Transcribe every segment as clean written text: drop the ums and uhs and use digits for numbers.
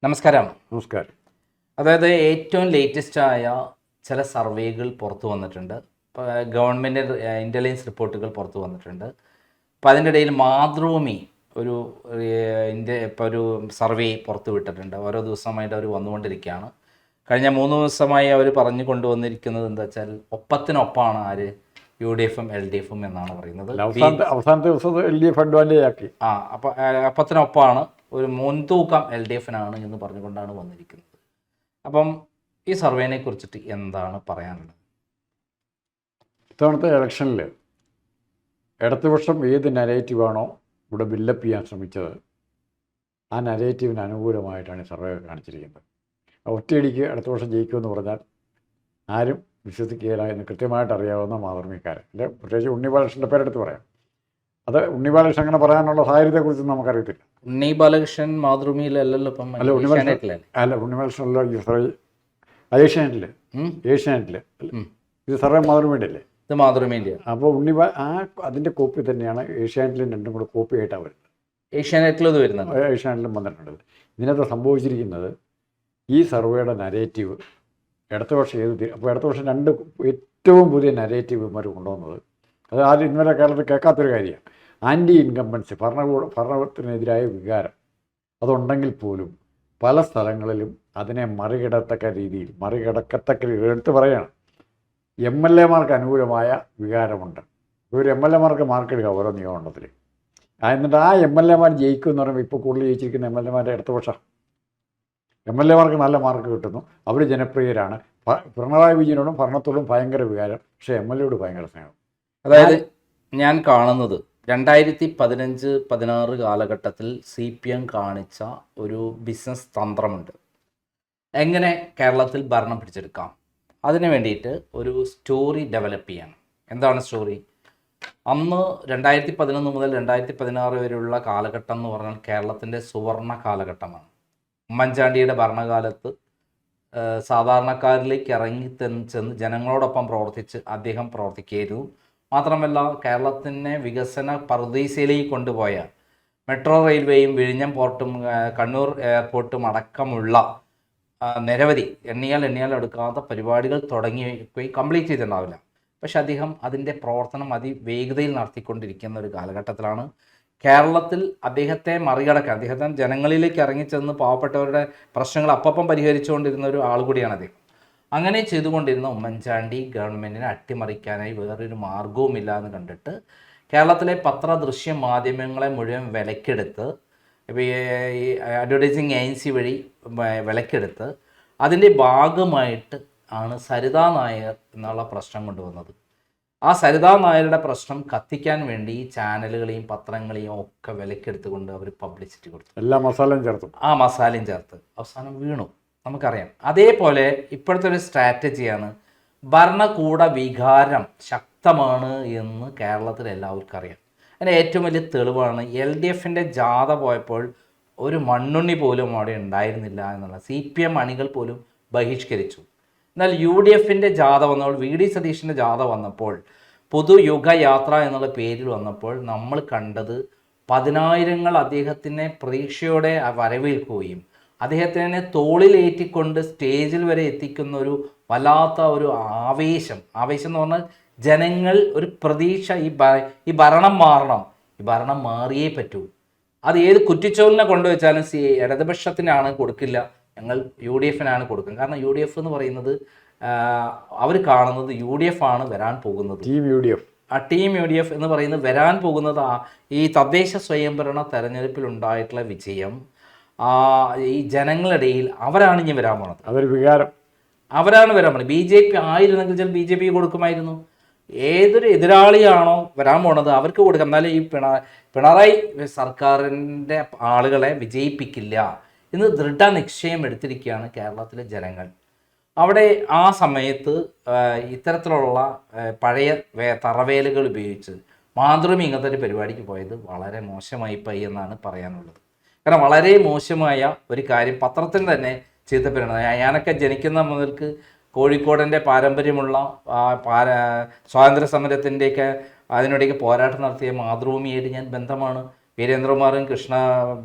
നമസ്കാരം. നമസ്കാരം. അതായത് ഏറ്റവും ലേറ്റസ്റ്റായ ചില സർവേകൾ പുറത്തു വന്നിട്ടുണ്ട്. ഇപ്പോൾ ഗവൺമെൻറ് ഇൻ്റലിജൻസ് റിപ്പോർട്ടുകൾ പുറത്തു വന്നിട്ടുണ്ട്. അപ്പോൾ അതിൻ്റെ ഇടയിൽ മാതൃഭൂമി ഒരു ഇപ്പോൾ ഒരു സർവേ പുറത്തു വിട്ടിട്ടുണ്ട്. ഓരോ ദിവസമായിട്ട് അവർ വന്നുകൊണ്ടിരിക്കുകയാണ്. കഴിഞ്ഞ 3 ദിവസമായി അവർ പറഞ്ഞു കൊണ്ടുവന്നിരിക്കുന്നത് എന്താ വെച്ചാൽ ഒപ്പത്തിനൊപ്പമാണ് ആര് UDF-ഉം LDF-ഉം എന്നാണ് പറയുന്നത്. അവസാനത്തെ ദിവസം LDF അഡ്വാൻറ്റേജ് ആക്കി. അപ്പോൾ ഒപ്പത്തിനൊപ്പമാണ്, ഒരു മുൻതൂക്കം LDF-നാണ് എന്ന് പറഞ്ഞുകൊണ്ടാണ് വന്നിരിക്കുന്നത്. അപ്പം ഈ സർവേനെ കുറിച്ചിട്ട് എന്താണ് പറയാനുള്ളത്? ഇത്തവണത്തെ ഇലക്ഷനിൽ ഇടതുപക്ഷം ഏത് നരേറ്റീവാണോ ഇവിടെ ബില്ലപ്പ് ചെയ്യാൻ ശ്രമിച്ചത്, ആ നരേറ്റീവിന് അനുകൂലമായിട്ടാണ് ഈ സർവേ കാണിച്ചിരിക്കുന്നത്. ഒറ്റയടിക്ക് ഇടതുപക്ഷം ജയിക്കുമെന്ന് പറഞ്ഞാൽ ആരും വിശ്വസിക്കുകയില്ല എന്ന് കൃത്യമായിട്ട് അറിയാവുന്ന മാതൃഭൂമിക്കാരൻ, അല്ലെ പ്രത്യേകിച്ച് ഉണ്ണി ബാലകൃഷ്ണൻ്റെ പേരെടുത്ത് പറയാം. അത് ഉണ്ണി ബാലകൃഷ്ണൻ അങ്ങനെ പറയാനുള്ള സാഹചര്യത്തെക്കുറിച്ച് നമുക്കറിയത്തില്ല. ഉണ്ണി ബാലകൃഷ്ണൻ മാതൃഭൂമിയിലല്ലല്ലോ ഇപ്പം. അല്ല, ഉണ്ണി ബാലകൃഷ്ണനല്ലോ ഈ സർവേ ഏഷ്യാനെറ്റിൽ ഇത് സർവേ മാതൃഭൂമിയുടെ അല്ലേ? ഇത് മാതൃഭൂമിൻ്റെ. അപ്പോൾ അതിൻ്റെ കോപ്പി തന്നെയാണ് ഏഷ്യാനെറ്റിലും രണ്ടും കൂടെ കോപ്പി ആയിട്ടാണ് വരുന്നത്. ഏഷ്യാനെറ്റിലും ഇത് വരുന്നത്, ഏഷ്യാനെറ്റിലും വന്നിട്ടുണ്ട്. ഇതിനകത്ത് സംഭവിച്ചിരിക്കുന്നത് ഈ സർവേയുടെ നരേറ്റീവ് ഇടതുപക്ഷം അപ്പോൾ ഇടതുപക്ഷം ഏറ്റവും പുതിയ നരേറ്റീവ് ഇവർ കൊണ്ടുവന്നത്, അത് ആദ്യം ഇന്നലെ കേരളത്തിൽ കേൾക്കാത്തൊരു കാര്യമാണ്. ആൻറ്റി ഇൻകംബൻസി, ഭരണത്തിനെതിരായ വികാരം അതുണ്ടെങ്കിൽ പോലും പല സ്ഥലങ്ങളിലും അതിനെ മറികടക്കത്തക്ക രീതിയിൽ എടുത്ത് പറയുകയാണ്. MLA-മാർക്ക് അനുകൂലമായ വികാരമുണ്ട്. ഒരു MLA-മാർക്ക് മാർക്കെടുക്കുക ഓരോ നിയമമണ്ഡലത്തിൽ. എന്നിട്ട് ആ MLA-മാർ ജയിക്കും എന്ന് പറയുമ്പോൾ ഇപ്പോൾ കൂടുതൽ ജയിച്ചിരിക്കുന്ന MLA-മാരുടെ ഇടതുപക്ഷം MLA-മാർക്ക് നല്ല മാർക്ക് കിട്ടുന്നു, അവർ ജനപ്രിയരാണ്. പിണറായി വിജയനോടും ഭരണത്തോടും ഭയങ്കര വികാരം, പക്ഷേ MLA-യോട് ഭയങ്കര സ്നേഹം. അതായത് ഞാൻ കാണുന്നത് 2015-16 കാലഘട്ടത്തിൽ CPM കാണിച്ച ഒരു ബിസിനസ് തന്ത്രമുണ്ട്. എങ്ങനെ കേരളത്തിൽ ഭരണം പിടിച്ചെടുക്കാം, അതിന് വേണ്ടിയിട്ട് ഒരു സ്റ്റോറി ഡെവലപ്പ് ചെയ്യണം. എന്താണ് സ്റ്റോറി? അന്ന് 2011 മുതൽ 2016 വരെയുള്ള കാലഘട്ടം എന്ന് പറഞ്ഞാൽ കേരളത്തിൻ്റെ സുവർണ കാലഘട്ടമാണ്. ഉമ്മൻചാണ്ടിയുടെ ഭരണകാലത്ത് സാധാരണക്കാരിലേക്ക് ഇറങ്ങി ചെന്ന് ജനങ്ങളോടൊപ്പം പ്രവർത്തിച്ച് അദ്ദേഹം പ്രവർത്തിക്കുകയായിരുന്നു. മാത്രമല്ല കേരളത്തിനെ വികസന പറുദീസയിലേക്ക് കൊണ്ടുപോയ മെട്രോ റെയിൽവേയും വിഴിഞ്ഞം പോർട്ടും കണ്ണൂർ എയർപോർട്ടും അടക്കമുള്ള നിരവധി എണ്ണിയാൽ എടുക്കാത്ത പരിപാടികൾ തുടങ്ങി കംപ്ലീറ്റ് ചെയ്തിട്ടുണ്ടാവില്ല. പക്ഷെ അദ്ദേഹം അതിൻ്റെ പ്രവർത്തനം അതിവേഗതയിൽ നടത്തിക്കൊണ്ടിരിക്കുന്ന ഒരു കാലഘട്ടത്തിലാണ് കേരളത്തിൽ അദ്ദേഹത്തെ മറികടക്കാൻ, അദ്ദേഹത്തെ ജനങ്ങളിലേക്ക് ഇറങ്ങിച്ചെന്ന് പാവപ്പെട്ടവരുടെ പ്രശ്നങ്ങൾ അപ്പം പരിഹരിച്ചുകൊണ്ടിരുന്ന ഒരു ആൾ കൂടിയാണ് അദ്ദേഹം. അങ്ങനെ ചെയ്തുകൊണ്ടിരുന്ന ഉമ്മൻചാണ്ടി ഗവൺമെൻറ്റിനെ അട്ടിമറിക്കാനായി വേറൊരു മാർഗവുമില്ല എന്ന് കണ്ടിട്ട് കേരളത്തിലെ ദൃശ്യ മാധ്യമങ്ങളെ മുഴുവൻ വിലക്കെടുത്ത്, ഇപ്പോൾ ഈ അഡ്വർടൈസിങ് ഏജൻസി വഴി വിലക്കെടുത്ത് അതിൻ്റെ ഭാഗമായിട്ട് ആണ് സരിതാ നായർ എന്നുള്ള പ്രശ്നം കൊണ്ടുവന്നത്. ആ സരിതാ നായരുടെ പ്രശ്നം കത്തിക്കാൻ വേണ്ടി ഈ ചാനലുകളെയും പത്രങ്ങളെയും ഒക്കെ വിലക്കെടുത്തുകൊണ്ട് അവർ പബ്ലിസിറ്റി കൊടുത്തു. എല്ലാ മസാലയും ചേർത്തു. ആ മസാലയും ചേർത്ത് അവസാനം വീണു, നമുക്കറിയാം. അതേപോലെ ഇപ്പോഴത്തെ ഒരു സ്ട്രാറ്റജിയാണ്, ഭരണകൂട വികാരം ശക്തമാണ് എന്ന് കേരളത്തിൽ എല്ലാവർക്കും അറിയാം. അതിന് ഏറ്റവും വലിയ തെളിവാണ് LDF-ൻ്റെ ജാഥ പോയപ്പോൾ ഒരു മണ്ണുണ്ണി പോലും അവിടെ ഉണ്ടായിരുന്നില്ല എന്നുള്ള CPM അണികൾ പോലും ബഹിഷ്കരിച്ചു. എന്നാൽ UDF-ൻ്റെ ജാഥ വന്നപ്പോൾ, VD സതീഷിൻ്റെ ജാഥ വന്നപ്പോൾ, പുതുയുഗയാത്ര എന്നുള്ള പേരിൽ വന്നപ്പോൾ നമ്മൾ കണ്ടത് 10,000 അദ്ദേഹത്തിനെ പ്രതീക്ഷയോടെ വരവേൽക്കുകയും അദ്ദേഹത്തിനെ തോളിലേറ്റിക്കൊണ്ട് സ്റ്റേജിൽ വരെ എത്തിക്കുന്ന ഒരു വല്ലാത്ത ഒരു ആവേശം എന്ന് പറഞ്ഞാൽ ജനങ്ങൾ ഒരു പ്രതീക്ഷ, ഈ ഭരണം മാറണം, ഈ ഭരണം മാറിയേ പറ്റൂ. അത് ഏത് കുറ്റിച്ചോലിനെ കൊണ്ടുവച്ചാലും ഇടതുപക്ഷത്തിനാണ് കൊടുക്കില്ല, ഞങ്ങൾ UDF-നാണ് കൊടുക്കുക. കാരണം UDF എന്ന് പറയുന്നത് അവർ കാണുന്നത് UDF ആണ് വരാൻ പോകുന്നത്. ടീം UDF എന്ന് പറയുന്നത് വരാൻ പോകുന്നത് ഈ തദ്ദേശ സ്വയംഭരണ തെരഞ്ഞെടുപ്പിലുണ്ടായിട്ടുള്ള വിജയം, ഈ ജനങ്ങളിടയിൽ അവരാണ് ഇനി വരാൻ പോണത്. അതൊരു വികാരം, അവരാണ് വരാൻ പോണത്. BJP ആയിരുന്നെങ്കിൽ ചില BJP കൊടുക്കുമായിരുന്നു. ഏതൊരു എതിരാളിയാണോ വരാൻ പോണത് അവർക്ക് കൊടുക്കാം. എന്നാലും ഈ പിണറായി സർക്കാരിൻ്റെ ആളുകളെ വിജയിപ്പിക്കില്ല എന്ന് ദൃഢനിശ്ചയം എടുത്തിരിക്കുകയാണ് കേരളത്തിലെ ജനങ്ങൾ. അവിടെ ആ സമയത്ത് ഇത്തരത്തിലുള്ള പഴയ തറവേലുകൾ ഉപയോഗിച്ച് മാതൃഭൂമി ഇങ്ങനത്തെ ഒരു പരിപാടിക്ക് പോയത് വളരെ മോശമായി പോയി എന്നാണ് പറയാനുള്ളത്. കാരണം വളരെ മോശമായ ഒരു കാര്യം പത്രത്തിന് തന്നെ ചീത്തപ്പേരാണ്. ഞാനൊക്കെ ജനിക്കുന്ന മുതൽക്ക് കോഴിക്കോടിൻ്റെ പാരമ്പര്യമുള്ള സ്വാതന്ത്ര്യ സമരത്തിൻ്റെയൊക്കെ അതിനിടയ്ക്ക് പോരാട്ടം നടത്തിയ മാതൃഭൂമിയായിട്ട് ഞാൻ ബന്ധമാണ്. വീരേന്ദ്രകുമാറും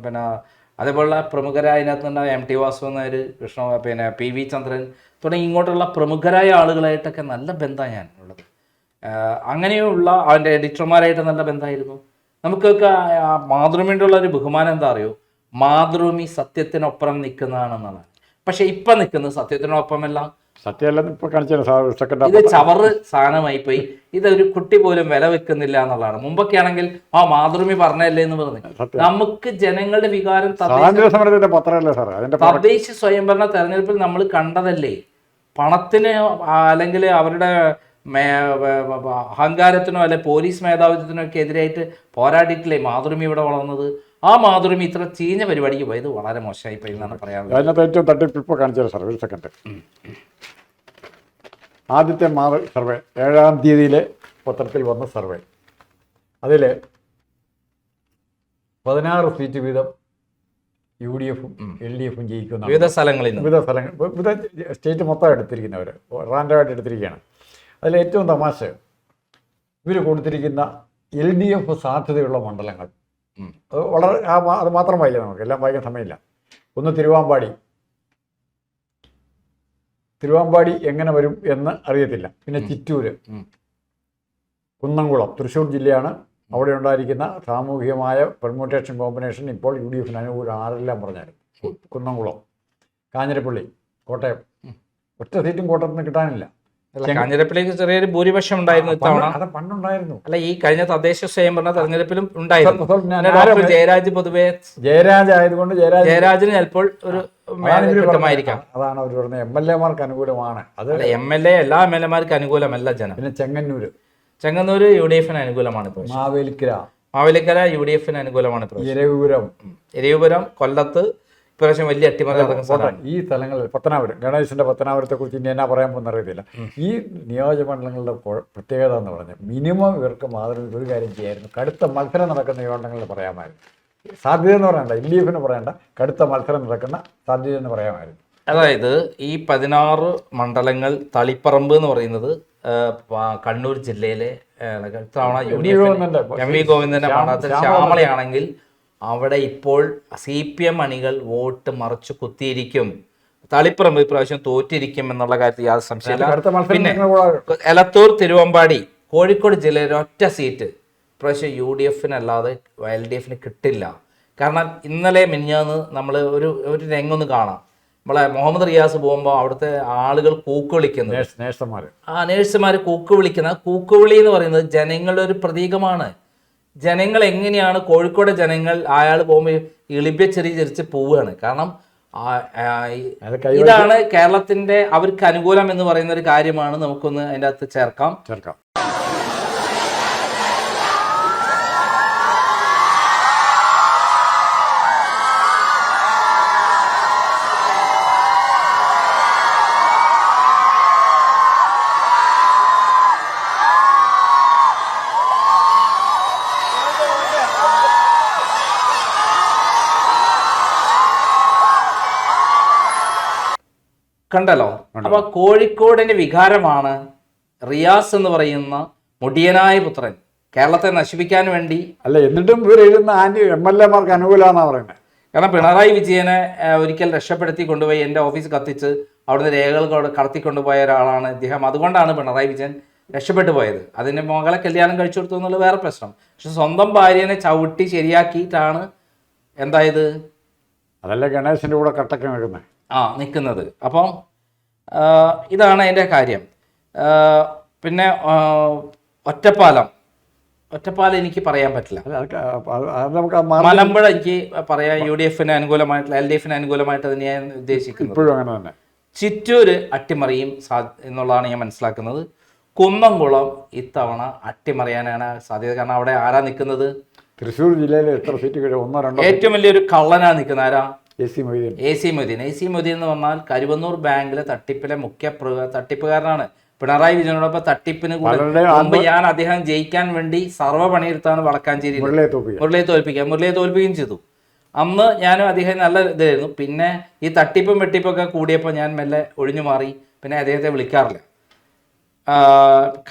അതേപോലുള്ള പ്രമുഖരായ അതിനകത്തുണ്ടായ എം ടി വാസുദേവൻ നായർ, കൃഷ്ണ, പിന്നെ പി വി ചന്ദ്രൻ തുടങ്ങി ഇങ്ങോട്ടുള്ള പ്രമുഖരായ ആളുകളായിട്ടൊക്കെ നല്ല ബന്ധമാണ് ഞാൻ ഉള്ളത്. അങ്ങനെയുള്ള അവൻ്റെ എഡിറ്റർമാരായിട്ട് നല്ല ബന്ധമായിരുന്നു. നമുക്കൊക്കെ മാതൃഭൂമിയോടുള്ള ഒരു ബഹുമാനം എന്താ അറിയോ, മാതൃഭൂമി സത്യത്തിനൊപ്പം നിൽക്കുന്നതാണെന്നാണ്. പക്ഷെ ഇപ്പം നിൽക്കുന്നത് സത്യത്തിനൊപ്പമല്ല, സത്യമല്ല ഇപ്പൊ കാണിച്ച ഇത് ചവറ് സാധനമായി പോയി. ഇതൊരു കുട്ടി പോലും വില വെക്കുന്നില്ല എന്നുള്ളതാണ്. മുമ്പൊക്കെ ആണെങ്കിൽ മാതൃഭൂമി പറഞ്ഞല്ലേ എന്ന് പറഞ്ഞു. നമുക്ക് ജനങ്ങളുടെ വികാരം തദ്ദേശ സ്വയംഭരണ തെരഞ്ഞെടുപ്പിൽ നമ്മൾ കണ്ടതല്ലേ. പണത്തിന് അല്ലെങ്കിൽ അവരുടെ അഹങ്കാരത്തിനോ അല്ലെ പോലീസ് മേധാവിത്വത്തിനോ ഒക്കെ എതിരായിട്ട് പോരാടിയിട്ടില്ലേ മാതൃഭൂമി ഇവിടെ വളർന്നത്. ആ മാതൃഭൂമി ഇത്ര ചീഞ്ഞ പരിപാടിക്ക് പോയത് വളരെ മോശമായി പോയി എന്നാണ് പറയാനുള്ളത്. അതിനകത്ത് ഏറ്റവും തട്ടിപ്പ് കാണിച്ചത് സാർ, ഒരു സെക്കൻഡ്. ആദ്യത്തെ സർവേ 7-ാം തീയതിയിലെ പത്രത്തിൽ വന്ന സർവേ, അതിൽ 16 സീറ്റ് വീതം UDF LDF ജയിക്കുന്ന വിവിധ സ്ഥലങ്ങളിൽ വിവിധ സ്റ്റേറ്റ് മൊത്തം എടുത്തിരിക്കുന്നവർ റാൻഡമായിട്ട് എടുത്തിരിക്കുകയാണ്. അതിൽ ഏറ്റവും തമാശ, ഇവർ കൊടുത്തിരിക്കുന്ന LDF സാധ്യതയുള്ള മണ്ഡലങ്ങൾ അത് വളരെ അത് മാത്രം വായിക്കാം, നമുക്ക് എല്ലാം വായിക്കാൻ സമയമില്ല. ഒന്ന് തിരുവാമ്പാടി എങ്ങനെ വരും എന്ന് അറിയത്തില്ല. പിന്നെ ചിറ്റൂര്, കുന്നംകുളം, തൃശ്ശൂർ ജില്ലയാണ്. അവിടെ ഉണ്ടായിരിക്കുന്ന സാമൂഹികമായ പെർമ്യൂട്ടേഷൻ കോമ്പിനേഷൻ ഇപ്പോൾ UDF അനുകൂലം ആരെല്ലാം പറഞ്ഞാലും. കുന്നംകുളം, കാഞ്ഞിരപ്പള്ളി, കോട്ടയം, ഒറ്റ സീറ്റും കോട്ടയത്ത് നിന്ന് കിട്ടാനില്ല. കാഞ്ഞിരപ്പള്ളിക്ക് ചെറിയൊരു ഭൂരിപക്ഷം ഉണ്ടായിരുന്നു ഇത്തവണ. അത് പണ്ടുണ്ടായിരുന്നു. അല്ല, ഈ കഴിഞ്ഞ തദ്ദേശ സ്വയംഭരണ തെരഞ്ഞെടുപ്പിലും ഉണ്ടായിരുന്നു. ഡോക്ടർ ജയരാജ് പൊതുവെ ജയരാജ് ആയതുകൊണ്ട് ജയരാജിന് ചിലപ്പോൾ ഒരു കിട്ടുമായിരിക്കാം. അതാണ് അവർ പറഞ്ഞത്. MLA-മാർക്ക് അനുകൂലമാണ്. അത് MLA എല്ലാ MLA-മാർക്ക് അനുകൂലമല്ല ജനം. പിന്നെ ചെങ്ങന്നൂര് UDF അനുകൂലമാണ്. മാവേലിക്കര UDF അനുകൂലമാണ്. എരവിപുരം, കൊല്ലത്ത് ഇപ്രാവശ്യം വലിയ അട്ടിമറി നടക്കുന്ന സ്ഥലമാണ്. ഈ സ്ഥലങ്ങളിൽ പത്തനാപുരം, ഗണേശന്റെ പത്തനാപുരത്തെ കുറിച്ച് ഇനി എന്നാ പറയാൻ പോകുന്ന അറിയത്തില്ല. ഈ നിയോജകമണ്ഡലങ്ങളുടെ പ്രത്യേകത എന്ന് പറഞ്ഞാൽ മിനിമം ഇവർക്ക് മാതൃക ഒരു കാര്യം ചെയ്യായിരുന്നു, കടുത്ത മത്സരം നടക്കുന്ന നിയോജകങ്ങളിൽ പറയാമായിരുന്നു. സാധ്യത എന്ന് പറയണ്ട, LDF പറയണ്ട, കടുത്ത മത്സരം നടക്കുന്ന സാധ്യത എന്ന് പറയാമായിരുന്നു. അതായത് ഈ 16 മണ്ഡലങ്ങൾ, തളിപ്പറമ്പ് എന്ന് പറയുന്നത് കണ്ണൂർ ജില്ലയിലെ തവണ UDF MV ഗോവിന്ദന്റെ മണ്ഡലത്തിൽ ശ്യാമളയാണെങ്കിൽ അവിടെ ഇപ്പോൾ CPM അണികൾ വോട്ട് മറച്ചു കുത്തിയിരിക്കും. തളിപ്പറമ്പ് ഇപ്രാവശ്യം തോറ്റിരിക്കും എന്നുള്ള കാര്യത്തിൽ യാതൊരു സംശയമില്ല. പിന്നെ എലത്തൂർ, തിരുവമ്പാടി, കോഴിക്കോട് ജില്ലയിൽ ഒറ്റ സീറ്റ് ഇപ്രാവശ്യം UDF-നല്ലാതെ LDF-ന് കിട്ടില്ല. കാരണം ഇന്നലെ മിനിഞ്ഞാന്ന് നമ്മൾ ഒരു രംഗൊന്ന് കാണാം. നമ്മളെ മുഹമ്മദ് റിയാസ് പോകുമ്പോൾ അവിടുത്തെ ആളുകൾ കൂക്ക് വിളിക്കുന്നത്, നേഴ്സുമാർ കൂക്ക് വിളിക്കുന്ന കൂക്കുവിളി എന്ന് പറയുന്നത് ജനങ്ങളുടെ ഒരു പ്രതീകമാണ്. ജനങ്ങൾ എങ്ങനെയാണ്, കോഴിക്കോട് ജനങ്ങൾ അയാൾ പോകുമ്പോൾ ഇളിബ്യ ചിരിച്ച് പോവുകയാണ്. കാരണം ഇതാണ് കേരളത്തിന്റെ അവർക്ക് അനുകൂലം എന്ന് പറയുന്ന ഒരു കാര്യമാണ്. നമുക്കൊന്ന് അതിൻ്റെ അകത്ത് ചേർക്കാം. കണ്ടല്ലോ. അപ്പൊ കോഴിക്കോടിന്റെ വികാരമാണ് റിയാസ് എന്ന് പറയുന്ന മുടിയനായ പുത്രൻ കേരളത്തെ നശിപ്പിക്കാൻ വേണ്ടി. അല്ല, എന്നിട്ടും ഇവർ എഴുതുന്ന MLA-മാർക്ക് അനുകൂലമാണെന്നാണ് പറയുന്നത്. കാരണം പിണറായി വിജയനെ ഒരിക്കൽ രക്ഷപ്പെടുത്തി കൊണ്ടുപോയി എൻ്റെ ഓഫീസ് കത്തിച്ച് അവിടുന്ന് രേഖകൾ കടത്തിക്കൊണ്ടുപോയ ഒരാളാണ് ഇദ്ദേഹം. അതുകൊണ്ടാണ് പിണറായി വിജയൻ രക്ഷപ്പെട്ടു പോയത്. അതിൻ്റെ മകളെ കല്യാണം കഴിച്ചു കൊടുത്തു എന്നുള്ളത് വേറെ പ്രശ്നം. പക്ഷെ സ്വന്തം ഭാര്യനെ ചവിട്ടി ശരിയാക്കിയിട്ടാണ് എന്തായത്, അതല്ല ഗണേശൻ്റെ കൂടെ കട്ടക്ക് നിൽക്കുന്നത്. അപ്പം ഇതാണ് അതിൻ്റെ കാര്യം. പിന്നെ ഒറ്റപ്പാലം എനിക്ക് പറയാൻ പറ്റില്ല. മലമ്പുഴ എനിക്ക് പറയാം UDF-ന് അനുകൂലമായിട്ടുള്ള, LDF-ന് അനുകൂലമായിട്ട് തന്നെ ഞാൻ ഉദ്ദേശിക്കുന്നത്. ചിറ്റൂര് അട്ടിമറിയും എന്നുള്ളതാണ് ഞാൻ മനസ്സിലാക്കുന്നത്. കുന്നംകുളം ഇത്തവണ അട്ടിമറിയാനാണ് സാധ്യത. കാരണം അവിടെ ആരാ നിൽക്കുന്നത്? തൃശ്ശൂർ ജില്ലയിലെ എത്ര സീറ്റ്? ഏറ്റവും വലിയൊരു കള്ളനാ നിൽക്കുന്നത്. ആരാ? AC മൊയ്തീൻ എന്ന് പറഞ്ഞാൽ കരുവന്നൂർ ബാങ്കിലെ തട്ടിപ്പിലെ മുഖ്യ തട്ടിപ്പുകാരനാണ്. പിണറായി വിജയനോടൊപ്പം തട്ടിപ്പിന് മുമ്പ് ഞാൻ അദ്ദേഹം ജയിക്കാൻ വേണ്ടി സർവ്വ പണിയെടുത്താണ് വടക്കാഞ്ചേരി മുരളിയെ തോൽപ്പിക്കുകയും ചെയ്തു. അന്ന് ഞാനും അദ്ദേഹം നല്ല ഇതായിരുന്നു. പിന്നെ ഈ തട്ടിപ്പും വെട്ടിപ്പൊക്കെ കൂടിയപ്പോൾ ഞാൻ മെല്ലെ ഒഴിഞ്ഞു മാറി. പിന്നെ അദ്ദേഹത്തെ വിളിക്കാറില്ല.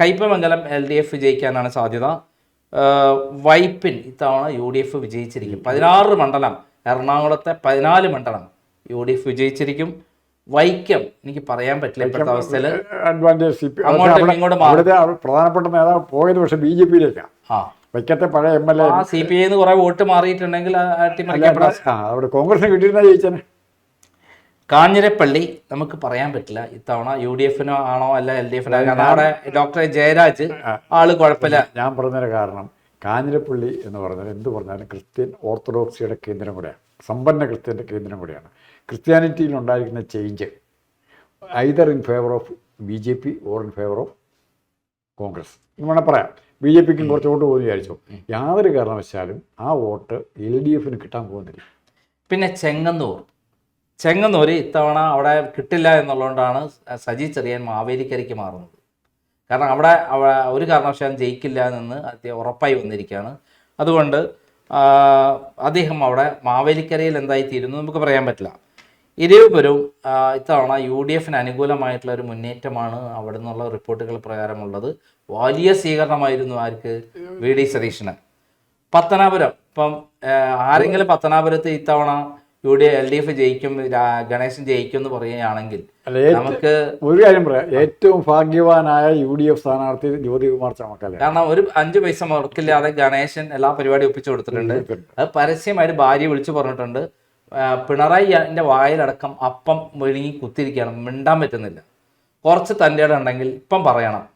കയ്പമംഗലം LDF ജയിക്കാനാണ് സാധ്യത. വൈപ്പിൻ ഇത്തവണ UDF വിജയിച്ചിരിക്കും. 16 മണ്ഡലം എറണാകുളത്തെ 14 മണ്ഡലം UDF വിജയിച്ചിരിക്കും. വൈക്കം എനിക്ക് പറയാൻ പറ്റില്ല ഇപ്പോഴത്തെ അവസ്ഥയിൽ, അഡ്വാൻറ്റേജ് അങ്ങോട്ടും ഇങ്ങോട്ടും മാറും. അവിടുത്തെ പ്രധാനപ്പെട്ട നേതാവ് പോയത് പക്ഷേ BJP-യിലേക്കാണ്. വൈക്കത്തെ പഴയ MLA CPI കുറെ വോട്ട് മാറിയിട്ടുണ്ടെങ്കിൽ അവിടെ കോൺഗ്രസിന് കിട്ടിയിരുന്ന ജയിച്ചനെ. കാഞ്ഞിരപ്പള്ളി നമുക്ക് പറയാൻ പറ്റില്ല ഇത്തവണ UDF-നോ ആണോ അല്ല LDF-നോ, കാരണം അവിടെ ഡോക്ടർ ജയരാജ് ആള് കുഴപ്പമില്ല. ഞാൻ പറഞ്ഞതിന് കാരണം കാഞ്ഞിരപ്പള്ളി എന്ന് പറഞ്ഞാൽ എന്ത് പറഞ്ഞാലും ക്രിസ്ത്യൻ ഓർത്തഡോക്സിയുടെ കേന്ദ്രം കൂടെയാണ്, സമ്പന്ന ക്രിസ്ത്യൻ്റെ കേന്ദ്രം കൂടെയാണ്. ക്രിസ്ത്യാനിറ്റിയിൽ ഉണ്ടായിരിക്കുന്ന change either in favour of BJP or in favour of Congress എന്ന് വേണം പറയാം. BJP-ക്കും കുറച്ച് വോട്ട് പോകുന്നു വിചാരിച്ചു. യാതൊരു കാരണവശാലും ആ വോട്ട് LDF-ന് കിട്ടാൻ പോകുന്നില്ല. പിന്നെ ചെങ്ങന്നൂർ ഇത്തവണ അവിടെ കിട്ടില്ല എന്നുള്ളതുകൊണ്ടാണ് സജി ചെറിയാൻ മാവേലിക്കരയ്ക്ക് മാറുന്നത്. കാരണം അവിടെ ഒരു കാരണവശാലും ജയിക്കില്ല എന്ന് ഉറപ്പായി വന്നിരിക്കുകയാണ്. അതുകൊണ്ട് അദ്ദേഹം അവിടെ മാവേലിക്കരയിൽ എന്തായിത്തീരുന്നു നമുക്ക് പറയാൻ പറ്റില്ല. ഇരുവരും ഇത്തവണ UDF-ന് അനുകൂലമായിട്ടുള്ള ഒരു മുന്നേറ്റമാണ് അവിടെ നിന്നുള്ള റിപ്പോർട്ടുകൾ പ്രകാരമുള്ളത്. വലിയ സ്വീകരണമായിരുന്നു ആർക്ക്? VD സതീശന്. പത്തനാപുരം, ഇപ്പം ആരെങ്കിലും പത്തനാപുരത്ത് ഇത്തവണ LDF ജയിക്കും, ഗണേശൻ ജയിക്കും എന്ന് പറയുകയാണെങ്കിൽ നമുക്ക് ഒരു കാര്യം പറയാം, ഏറ്റവും ഭാഗ്യവാനായ UDF സ്ഥാനാർത്ഥി ജ്യോതികുമാർ ചമക്കല. കാരണം ഒരു 5 പൈസ മുടക്കില്ലാതെ ഗണേശൻ എല്ലാ പരിപാടിയും ഒപ്പിച്ചു കൊടുത്തിട്ടുണ്ട്. അത് പരസ്യമായിട്ട് ഭാര്യ വിളിച്ചു പറഞ്ഞിട്ടുണ്ട്. പിണറായിന്റെ വായിലടക്കം അപ്പം വിഴുങ്ങി കുത്തിരിക്കുകയാണ്, മിണ്ടാൻ പറ്റുന്നില്ല. കുറച്ച് തൻ്റെ ഉണ്ടെങ്കിൽ ഇപ്പം പറയണം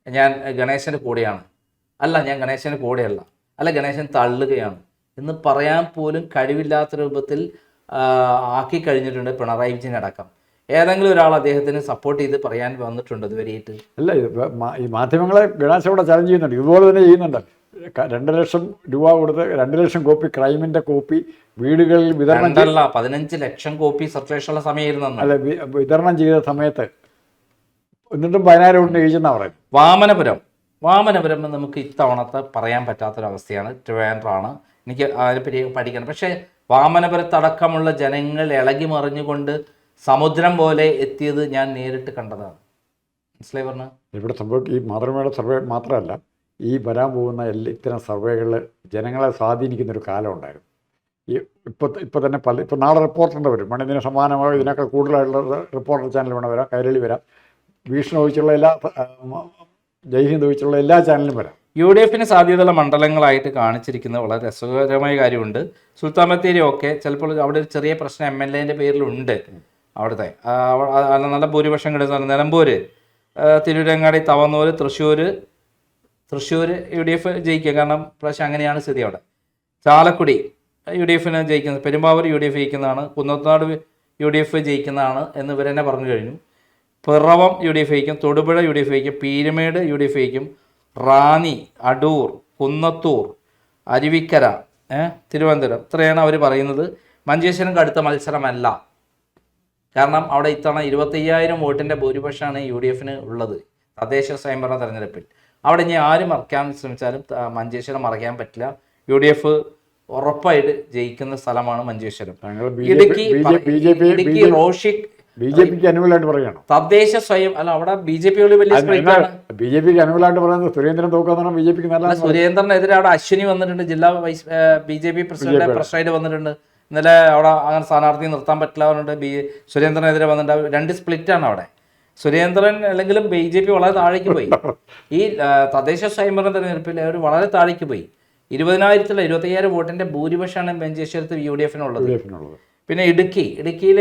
ഞാൻ ഗണേശൻ്റെ കൂടെയാണ്, അല്ല ഞാൻ ഗണേശൻ്റെ കൂടെയല്ല, അല്ല ഗണേശൻ തള്ളുകയാണ് എന്ന് പറയാൻ പോലും കഴിവില്ലാത്ത രൂപത്തിൽ ആക്കി കഴിഞ്ഞിട്ടുണ്ട് പിണറായി വിജയൻ അടക്കം. ഏതെങ്കിലും ഒരാൾ അദ്ദേഹത്തിന് സപ്പോർട്ട് ചെയ്ത് പറയാൻ വന്നിട്ടുണ്ട് ഇതുവരെയായിട്ട്? അല്ല, ഈ മാധ്യമങ്ങളെ ഗണേശ ഇവിടെ ചലഞ്ച് ചെയ്യുന്നുണ്ട്, ഇതുപോലെ തന്നെ ചെയ്യുന്നുണ്ട്. 2 ലക്ഷം രൂപ കൊടുത്ത് 2 ലക്ഷം കോപ്പി ക്രൈമിൻ്റെ കോപ്പി വീടുകളിൽ വിതരണം 15 ലക്ഷം കോപ്പി സർക്കുലേഷനുള്ള സമയമായിരുന്നു. അല്ല, വിതരണം ചെയ്ത സമയത്ത് എന്നിട്ടും 10,000 കൊണ്ട് കഴിച്ചെന്നാണ് പറയുന്നത്. വാമനപുരം നമുക്ക് ഇത്തവണത്തെ പറയാൻ പറ്റാത്തൊരവസ്ഥയാണ്. ട്രിവാൻഡ്രമാണ്, എനിക്ക് അതിനെപ്പറ്റി പഠിക്കണം. പക്ഷേ വാമനപുരത്തടക്കമുള്ള ജനങ്ങൾ ഇളകി മറിഞ്ഞുകൊണ്ട് സമുദ്രം പോലെ എത്തിയത് ഞാൻ നേരിട്ട് കണ്ടതാണ്. മനസ്സിലായി പറഞ്ഞ ഇവിടെ ഈ മാതൃമയുടെ സർവേ മാത്രമല്ല, ഈ വരാൻ പോകുന്ന ഇത്തരം സർവേകളിൽ ജനങ്ങളെ സ്വാധീനിക്കുന്നൊരു കാലം ഉണ്ടായിരുന്നു. ഇപ്പോൾ തന്നെ ഇപ്പോൾ നാളെ റിപ്പോർട്ടറിൻ്റെ വരും, വേണം ഇതിന് സമാനമായി ഇതിനൊക്കെ കൂടുതലായിട്ടുള്ള റിപ്പോർട്ടർ ചാനൽ വേണം വരാം, കൈരളി വരാം, ഭീഷണി ഒഴിച്ചുള്ള എല്ലാ ജയ്ഹിന്ദ് ഒഴിച്ചുള്ള എല്ലാ ചാനലും വരാം. UDF-ന് സാധ്യതയുള്ള മണ്ഡലങ്ങളായിട്ട് കാണിച്ചിരിക്കുന്ന വളരെ രസകരമായ കാര്യമുണ്ട്. സുൽത്താൻ ബത്തേരി ഒക്കെ ചിലപ്പോൾ അവിടെ ഒരു ചെറിയ പ്രശ്നം MLA-ൻ്റെ പേരിലുണ്ട്. അവിടുത്തെ നല്ല ഭൂരിപക്ഷം കിട്ടുന്ന നിലമ്പൂർ, തിരൂരങ്ങാടി, തവന്നൂർ, തൃശ്ശൂർ UDF ജയിക്കുക, കാരണം പ്രാവശ്യം അങ്ങനെയാണ് സ്ഥിതി അവിടെ. ചാലക്കുടി UDF-ന് ജയിക്കുന്നത്, പെരുമ്പാവൂർ UDF ജയിക്കുന്നതാണ്, കുന്നത്തനാട് UDF ജയിക്കുന്നതാണ് എന്ന് ഇവരെന്നെ പറഞ്ഞു കഴിഞ്ഞു. പിറവം UDF ജയിക്കും, തൊടുപുഴ UDF ജയിക്കും, പീരുമേട് UDF ജയിക്കും, റാന്നി, അടൂർ, കുന്നത്തൂർ, അരുവിക്കര, തിരുവനന്തപുരം, ഇത്രയാണ് അവർ പറയുന്നത്. മഞ്ചേശ്വരം കടുത്ത മത്സരമല്ല, കാരണം അവിടെ ഇത്തവണ 25,000 വോട്ടിൻ്റെ ഭൂരിപക്ഷമാണ് UDF-ന് ഉള്ളത് തദ്ദേശ സ്വയംഭരണ തെരഞ്ഞെടുപ്പിൽ. അവിടെ ഇനി ആരും മറക്കാൻ ശ്രമിച്ചാലും മഞ്ചേശ്വരം മറക്കാൻ പറ്റില്ല. UDF ഉറപ്പായിട്ട് ജയിക്കുന്ന സ്ഥലമാണ് മഞ്ചേശ്വരം. ഇടുക്കി റോഷിക് BJP-ക്ക് അനുകൂലമായിട്ട് പറയുകയാണ്. തദ്ദേശ സ്വയം അല്ല, അവിടെ BJP വലിയ BJP-ക്ക് അനുകൂലമായിട്ട് പറയുന്നത് സുരേന്ദ്രൻ തോക്കാന്നാണ്. BJP-ക്ക് നല്ല സുരേന്ദ്രനെതിരെ അവിടെ അശ്വിനി വന്നിട്ടുണ്ട്, ജില്ലാ BJP പ്രസിഡന്റ് പ്രസിഡന്റ് വന്നിട്ടുണ്ട്. ഇന്നലെ അവിടെ അങ്ങനെ സ്ഥാനാർത്ഥി നിർത്താൻ പറ്റില്ല പറഞ്ഞിട്ട് സുരേന്ദ്രനെതിരെ വന്നിട്ടുണ്ട്. 2 സ്പ്ലിറ്റാണ് അവിടെ. സുരേന്ദ്രൻ അല്ലെങ്കിലും BJP വളരെ താഴേക്ക് പോയി. ഈ തദ്ദേശ സ്വയംഭരണ തെരഞ്ഞെടുപ്പിൽ അവർ വളരെ താഴേക്ക് പോയി. 25,000 വോട്ടിന്റെ ഭൂരിപക്ഷമാണ് മഞ്ചേശ്വരത്ത് UDF-നുള്ളത്. പിന്നെ ഇടുക്കിയിൽ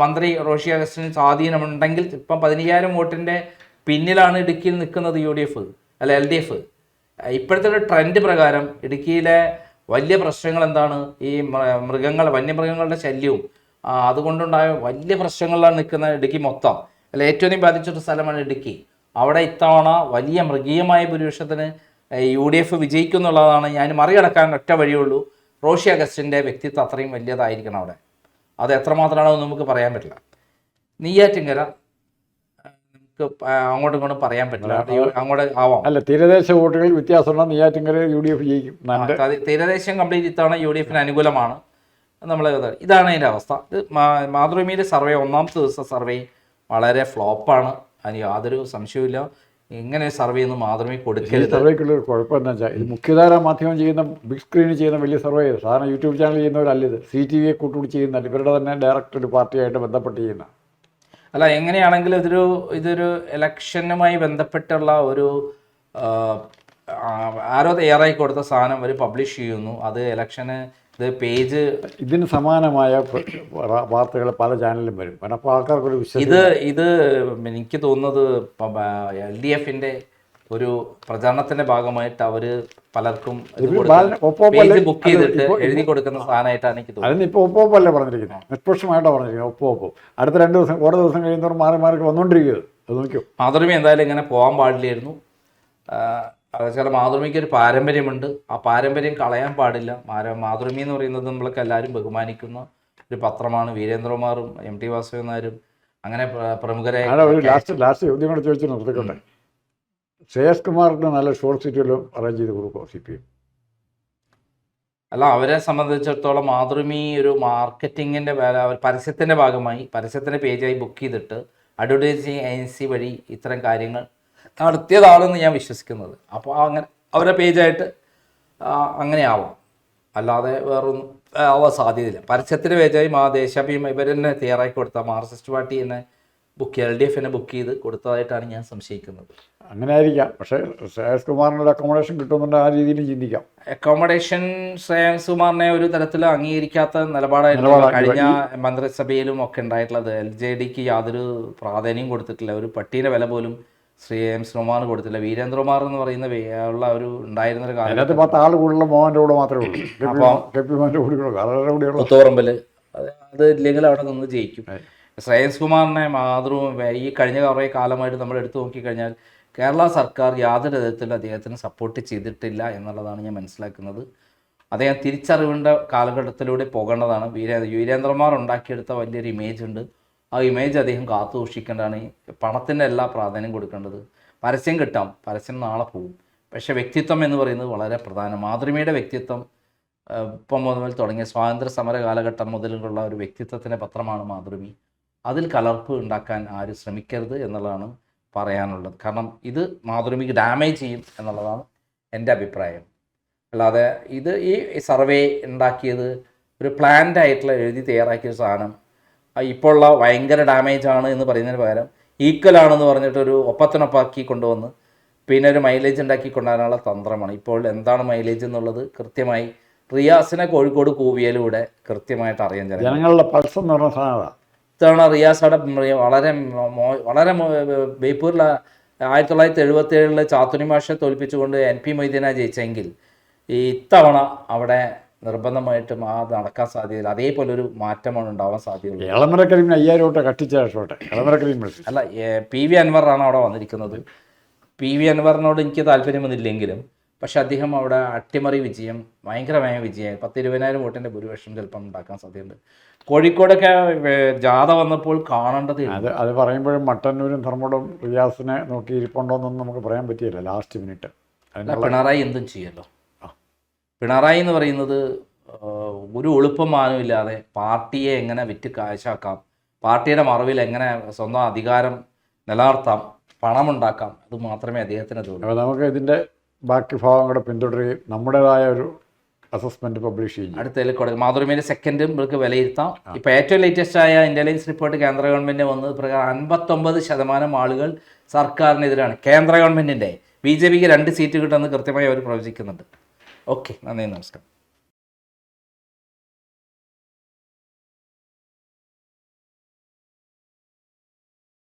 മന്ത്രി റോഷി അഗസ്റ്റിൻ സ്വാധീനമുണ്ടെങ്കിൽ ഇപ്പം 15,000 വോട്ടിൻ്റെ പിന്നിലാണ് ഇടുക്കിയിൽ നിൽക്കുന്നത് UDF അല്ല LDF. ഇപ്പോഴത്തെ ഒരു ട്രെൻഡ് പ്രകാരം ഇടുക്കിയിലെ വലിയ പ്രശ്നങ്ങൾ എന്താണ്? ഈ വന്യമൃഗങ്ങളുടെ ശല്യവും അതുകൊണ്ടുണ്ടായ വലിയ പ്രശ്നങ്ങളിലാണ് നിൽക്കുന്ന ഇടുക്കി മൊത്തം. അല്ല, ഏറ്റവും അധികം ബാധിച്ചൊരു സ്ഥലമാണ് ഇടുക്കി. അവിടെ ഇത്തവണ വലിയ മൃഗീയമായ ഭൂരിപക്ഷത്തിന് UDF വിജയിക്കും എന്നുള്ളതാണ്. ഞാൻ മറികടക്കാൻ ഒറ്റ വഴിയുള്ളൂ, റോഷി അഗസ്റ്റിൻ്റെ വ്യക്തിത്വം അത്രയും വലിയതായിരിക്കണം അവിടെ. അത് എത്രമാത്രമാണെന്ന് നമുക്ക് പറയാൻ പറ്റില്ല. നെയ്യാറ്റിൻകര നമുക്ക് അങ്ങോട്ടും ഇങ്ങോട്ടും പറയാൻ പറ്റില്ല, അങ്ങോട്ട് ആവാം. അല്ല, തീരദേശ വോട്ടുകൾ വ്യത്യാസമുള്ള നെയ്യാറ്റിൻകര UDF ജയിക്കും. തീരദേശം കംപ്ലീറ്റ് ഇത്തവണ UDF-ന് അനുകൂലമാണ്. ഇതാണ് അതിൻ്റെ അവസ്ഥ. ഇത് മാതൃഭൂമിയിലെ സർവേ, 1ാമത്തെ ദിവസം സർവേ വളരെ ഫ്ലോപ്പാണ്, അതിന് യാതൊരു സംശയവുമില്ല. ഇങ്ങനെ സർവേ ഒന്നും മാതൃഭൂമി ഈ കൊടുക്കരുത്. സർവേക്കുള്ളൊരു കുഴപ്പം എന്താ വെച്ചാൽ ഇത് മുഖ്യധാര മാധ്യമം ചെയ്യുന്ന ബിഗ് സ്ക്രീനിൽ ചെയ്യുന്ന വലിയ സർവേ ചെയ്ത് സാധാരണ യൂട്യൂബ് ചാനൽ ചെയ്യുന്നവരല്ല, ഇത് CTVയെ കൂട്ടുകൂടി ചെയ്യുന്നതല്ല, ഇവരുടെ തന്നെ ഡയറക്റ്റ് ഒരു പാർട്ടിയായിട്ട് ബന്ധപ്പെട്ട് ചെയ്യുന്ന. അല്ല, എങ്ങനെയാണെങ്കിലും ഇതൊരു ഇലക്ഷനുമായി ബന്ധപ്പെട്ടുള്ള ഒരു ആരോ തയ്യാറായി കൊടുത്ത സാധനം അവർ പബ്ലിഷ് ചെയ്യുന്നു. അത് ഇലക്ഷന് ഇത് പേജ് ഇതിന് സമാനമായ വാർത്തകൾ പല ചാനലിലും വരും. കാരണം അപ്പോൾ ആൾക്കാർക്കൊരു ഇത് എനിക്ക് തോന്നുന്നത് LDFന്റെ ഒരു പ്രചാരണത്തിന്റെ ഭാഗമായിട്ട് അവര് പലർക്കും പേജ് ബുക്ക് ചെയ്തിട്ട് എഴുതി കൊടുക്കുന്ന സാധനമായിട്ടാണ് എനിക്ക് തോന്നുന്നത്. അതിന് ഇപ്പോൾ ഒപ്പല്ലേ പറഞ്ഞിരിക്കുന്നത്, നിഷ്പക്ഷമായിട്ടാണ് പറഞ്ഞിരിക്കുന്നത്. ഒപ്പം അടുത്ത 2 ദിവസം ഓരോ ദിവസം കഴിയുന്നവർ മാറി മാറി വന്നുകൊണ്ടിരിക്കുന്നത്. അത് നോക്കിയോ, മാതൃഭൂമി എന്തായാലും ഇങ്ങനെ പോകാൻ പാടില്ലായിരുന്നു. ചില മാതൃഭൂമിക്ക് ഒരു പാരമ്പര്യമുണ്ട്, ആ പാരമ്പര്യം കളയാൻ പാടില്ല. മാതൃഭൂമി എന്ന് പറയുന്നത് നമ്മളൊക്കെ എല്ലാവരും ബഹുമാനിക്കുന്ന ഒരു പത്രമാണ്. വീരേന്ദ്രകുമാറും MT വാസുദേവൻ നായരും അങ്ങനെ പ്രമുഖരെ. ഒരു ലാസ്റ്റ് ചോദ്യം കൂടെ ചോദിച്ചു നിർത്തിക്കോട്ടെ. ശ്രേയസ് കുമാറിന് നല്ല ഷോർട്ട് സീറ്റുകളും അറേഞ്ച് ചെയ്ത് കൊടുക്കുമോ CPM? അല്ല, അവരെ സംബന്ധിച്ചിടത്തോളം മാതൃഭൂമി ഒരു മാർക്കറ്റിങ്ങിൻ്റെ പരസ്യത്തിൻ്റെ ഭാഗമായി പരസ്യത്തിൻ്റെ പേജായി ബുക്ക് ചെയ്തിട്ട് അഡ്വർടൈസിങ് ഏജൻസി വഴി ഇത്തരം കാര്യങ്ങൾ നടത്തിയതാണെന്ന് ഞാൻ വിശ്വസിക്കുന്നത്. അപ്പോൾ അങ്ങനെ അവരുടെ പേജായിട്ട് അങ്ങനെ ആവാം, അല്ലാതെ വേറൊന്നും ആവാൻ സാധ്യതയില്ല. പരസ്യത്തിൻ്റെ പേജായി ദേശാഭിമാനി ഇവർ തന്നെ തയ്യാറാക്കി കൊടുത്ത മാർക്സിസ്റ്റ് പാർട്ടി തന്നെ LDFനെ ബുക്ക് ചെയ്ത് കൊടുത്തതായിട്ടാണ് ഞാൻ സംശയിക്കുന്നത്. അങ്ങനെ ആയിരിക്കാം. പക്ഷേ ശ്രേയസ് കുമാറിനൊരു അക്കോമഡേഷൻ കിട്ടുന്നുണ്ട്, ആ രീതിയിൽ ചിന്തിക്കാം. അക്കോമഡേഷൻ ശ്രേയസ് കുമാറിനെ ഒരു തരത്തിൽ അംഗീകരിക്കാത്ത നിലപാടായിരുന്നു കഴിഞ്ഞ മന്ത്രിസഭയിലും ഒക്കെ ഉണ്ടായിട്ടുള്ളത്. LJDക്ക് യാതൊരു പ്രാധാന്യം കൊടുത്തിട്ടില്ല. ഒരു പട്ടീൻ്റെ വില പോലും ശ്രീകുമാറിന് കൊടുത്തില്ല. വീരേന്ദ്രകുമാർ എന്ന് പറയുന്ന ഉള്ള ഒരു ഉണ്ടായിരുന്ന ഒരു കാലത്ത് 10 ആൾ കൂടുതലുള്ള മോഹൻ്റെ കൂടെ മാത്രമേ ഉള്ളൂ. അപ്പോൾ പുത്തോറമ്പല് അത് ഇല്ലെങ്കിൽ അവിടെ നിന്ന് ജയിക്കും. ശ്രേയസ് കുമാറിനെ ഈ കഴിഞ്ഞ കുറേ കാലമായിട്ട് നമ്മൾ എടുത്തു നോക്കിക്കഴിഞ്ഞാൽ കേരള സർക്കാർ യാതൊരു വിധത്തിലും അദ്ദേഹത്തിന് സപ്പോർട്ട് ചെയ്തിട്ടില്ല എന്നുള്ളതാണ് ഞാൻ മനസ്സിലാക്കുന്നത്. അദ്ദേഹം തിരിച്ചറിവിൻ്റെ കാലഘട്ടത്തിലൂടെ പോകേണ്ടതാണ്. വീരേന്ദ്രകുമാർ ഉണ്ടാക്കിയെടുത്ത വലിയൊരു ഇമേജ് ഉണ്ട്. ആ ഇമേജ് അദ്ദേഹം കാത്തു സൂക്ഷിക്കേണ്ടതാണ്. പണത്തിൻ്റെ എല്ലാ പ്രാധാന്യം കൊടുക്കേണ്ടത്. പരസ്യം കിട്ടാം, പരസ്യം നാളെ പോവും, പക്ഷേ വ്യക്തിത്വം എന്ന് പറയുന്നത് വളരെ പ്രധാനം. മാതൃഭൂമിയുടെ വ്യക്തിത്വം ഇപ്പം മുതൽ തുടങ്ങിയ സ്വാതന്ത്ര്യ സമര കാലഘട്ടം മുതലുള്ള ഒരു വ്യക്തിത്വത്തിൻ്റെ പത്രമാണ് മാതൃഭൂമി. അതിൽ കലർപ്പ് ഉണ്ടാക്കാൻ ആരും ശ്രമിക്കരുത് എന്നുള്ളതാണ് പറയാനുള്ളത്. കാരണം ഇത് മാതൃഭൂമിക്ക് ഡാമേജ് ചെയ്യും എന്നുള്ളതാണ് എൻ്റെ അഭിപ്രായം. അല്ലാതെ ഈ സർവേ ഉണ്ടാക്കിയത് ഒരു പ്ലാൻഡ് ആയിട്ടുള്ള എഴുതി തയ്യാറാക്കിയ സാധനം ഇപ്പോൾ ഉള്ള ഭയങ്കര ഡാമേജ് ആണ് എന്ന് പറയുന്നതിന് പകരം ഈക്വലാണെന്ന് പറഞ്ഞിട്ടൊരു ഒപ്പത്തിനൊപ്പാക്കി കൊണ്ടുവന്ന് പിന്നെ ഒരു മൈലേജ് ഉണ്ടാക്കി കൊണ്ടുവരാനുള്ള തന്ത്രമാണ്. ഇപ്പോൾ എന്താണ് മൈലേജ് എന്നുള്ളത് കൃത്യമായി റിയാസിനെ കോഴിക്കോട് കൂവിയയിലൂടെ കൃത്യമായിട്ട് അറിയാൻ ജനങ്ങളുടെ പൾസ് എന്ന് പറഞ്ഞ സാധനമാണ്. ഇത്തവണ റിയാസയുടെ വളരെ വളരെ ബേപ്പൂരിൽ 1977 ചാത്തുനി മാഷെ തോൽപ്പിച്ചുകൊണ്ട് NP മൊയ്തീനെ ജയിച്ചെങ്കിൽ ഇത്തവണ അവിടെ നിർബന്ധമായിട്ടും നടക്കാൻ സാധ്യതയില്ല. അതേപോലെ ഒരു മാറ്റമാണ് ഉണ്ടാവാൻ സാധ്യതയുള്ളത്. എളമരക്കരീം 5000 വോട്ട് കട്ടിച്ചോട്ടെ. അല്ല, PV അൻവറാണ് അവിടെ വന്നിരിക്കുന്നത്. PV അൻവറിനോട് എനിക്ക് താല്പര്യമൊന്നുമില്ലെങ്കിലും പക്ഷെ അദ്ദേഹം അവിടെ അട്ടിമറി വിജയം, ഭയങ്കരമായ വിജയം, 10-20,000 വോട്ടിൻ്റെ ഭൂരിപക്ഷം ചിലപ്പം ഉണ്ടാക്കാൻ സാധ്യതയുണ്ട്. കോഴിക്കോടൊക്കെ ജാഥ വന്നപ്പോൾ കാണേണ്ടത് അത് പറയുമ്പോഴും മട്ടന്നൂരും ധർമ്മടം റിയാസിനെ നോക്കി ഇരിപ്പുണ്ടോയെന്നൊന്നും നമുക്ക് പറയാൻ പറ്റിയില്ല ലാസ്റ്റ് മിനിറ്റ്. പിണറായി എന്തും ചെയ്യല്ലോ. പിണറായി എന്ന് പറയുന്നത് ഒരു എളുപ്പമാനം ഇല്ലാതെ പാർട്ടിയെ എങ്ങനെ വിറ്റ് കാശാക്കാം, പാർട്ടിയുടെ മറവിൽ എങ്ങനെ സ്വന്തം അധികാരം നിലനിർത്താം, പണമുണ്ടാക്കാം, അത് മാത്രമേ അദ്ദേഹത്തിന് തോന്നൂ. അപ്പോൾ നമുക്ക് ഇതിൻ്റെ ബാക്കി ഭാഗം കൂടെ പിന്തുടരുകയും നമ്മുടേതായ ഒരു അസസ്മെൻറ്റ് പബ്ലിഷ് ചെയ്യും. അടുത്തതിൽ കൊടുക്കും. മാതൃഭൂമിയുടെ സെക്കൻഡും നമുക്ക് വിലയിരുത്താം. ഇപ്പോൾ ഏറ്റവും ലേറ്റസ്റ്റ് ആയ ഇൻ്റലിജൻസ് റിപ്പോർട്ട് കേന്ദ്ര ഗവൺമെൻറ് വന്നത് പ്രകാരം 59% ആളുകൾ സർക്കാരിനെതിരാണ്. കേന്ദ്ര ഗവൺമെൻറ്റിൻ്റെ BJPക്ക് 2 സീറ്റ് കിട്ടുമെന്ന് കൃത്യമായി അവർ പ്രവചിക്കുന്നുണ്ട്. ഓക്കെ, നന്ദി, നമസ്കാരം.